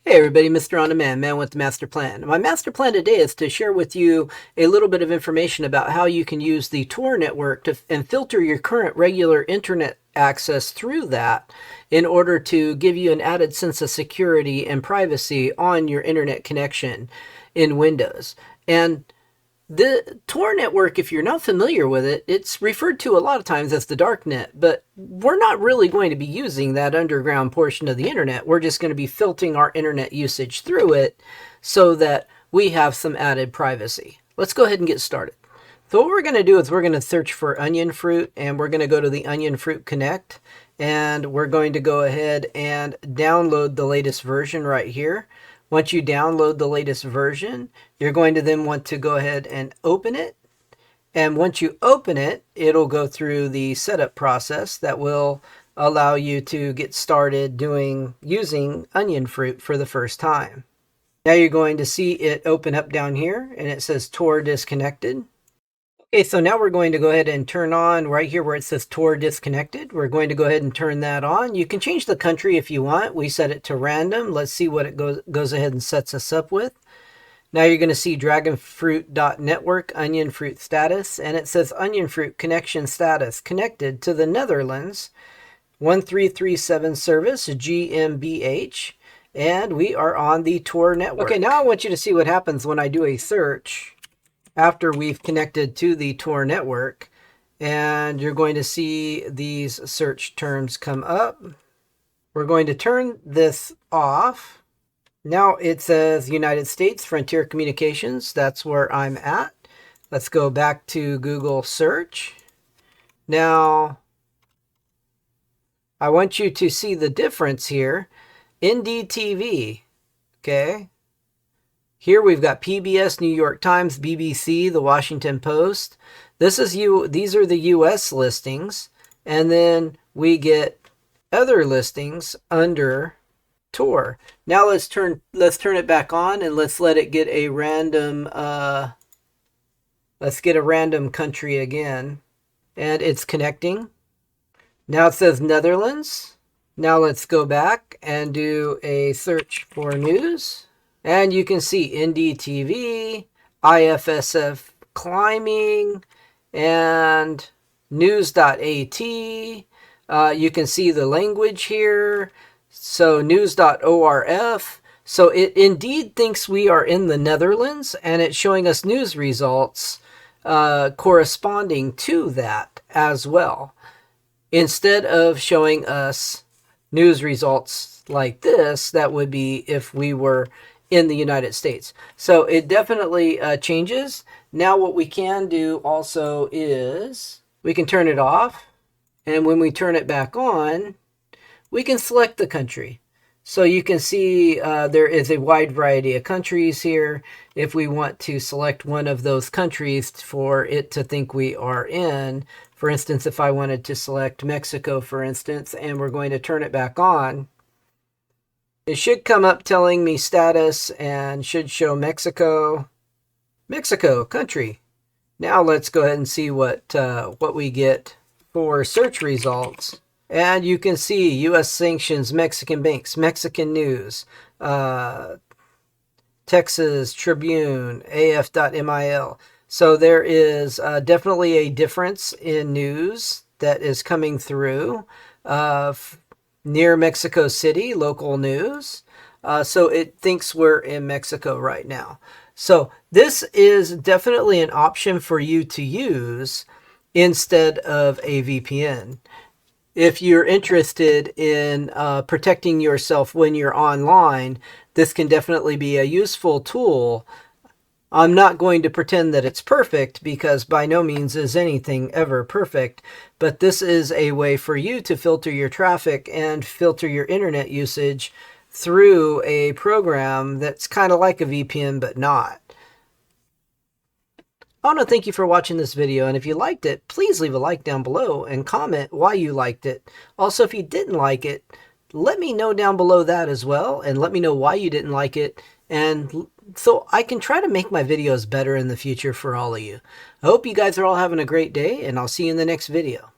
Hey everybody, Mr. On Demand, man with the master plan. My master plan today is to share with you a little bit of information about how you can use the Tor network and filter your current regular internet access through that in order to give you an added sense of security and privacy on your internet connection in Windows. And the Tor network, if you're not familiar with it, it's referred to a lot of times as the dark net, but we're not really going to be using that underground portion of the internet. We're just going to be filtering our internet usage through it so that we have some added privacy. Let's go ahead and get started. So what we're going to do is we're going to search for onion fruit, and we're going to go to the Onion Fruit Connect, and we're going to go ahead and download the latest version right here. Once you download the latest version, you're going to then want to go ahead and open it. And once you open it, it'll go through the setup process that will allow you to get started using onion fruit for the first time. Now you're going to see it open up down here, and it says Tor disconnected. Okay, so now we're going to go ahead and turn on right here where it says Tor disconnected. We're going to go ahead and turn that on. You can change the country if you want. We set it to random. Let's see what it goes ahead and sets us up with. Now you're going to see dragonfruit.network onion fruit status, and it says onion fruit connection status connected to the Netherlands 1337 service GmbH, and we are on the Tor network. Okay, now I want you to see what happens when I do a search after we've connected to the Tor network, and you're going to see these search terms come up. We're going to turn this off. Now it says United States Frontier Communications. That's where I'm at. Let's go back to Google search. Now I want you to see the difference here. NDTV, okay? Here we've got PBS, New York Times, BBC, The Washington Post. These are the US listings, and then we get other listings under Tor. Now let's turn it back on, and let's let it get a random let's get a random country again. And it's connecting. Now it says Netherlands. Now let's go back and do a search for news. And you can see NDTV, IFSF climbing, and news.at. You can see the language here. So news.orf. So it indeed thinks we are in the Netherlands, and it's showing us news results corresponding to that as well, instead of showing us news results like this. That would be if we were in the United States. So it definitely changes. Now what we can do also is we can turn it off, and when we turn it back on, we can select the country. So you can see there is a wide variety of countries here. If we want to select one of those countries for it to think we are in, for instance, if I wanted to select Mexico, for instance, and we're going to turn it back on, it should come up telling me status and should show Mexico. Mexico, country. Now let's go ahead and see what we get for search results. And you can see U.S. sanctions, Mexican banks, Mexican news, Texas Tribune, AF.mil. So there is definitely a difference in news that is coming through near Mexico City, local news. So it thinks we're in Mexico right now. So this is definitely an option for you to use instead of a VPN. If you're interested in protecting yourself when you're online, this can definitely be a useful tool. I'm not going to pretend that it's perfect, because by no means is anything ever perfect, but this is a way for you to filter your traffic and filter your internet usage through a program that's kind of like a VPN, but not. I want to thank you for watching this video, and if you liked it, please leave a like down below and comment why you liked it. Also, if you didn't like it, let me know down below that as well, and let me know why you didn't like it, and so I can try to make my videos better in the future for all of you. I hope you guys are all having a great day, and I'll see you in the next video.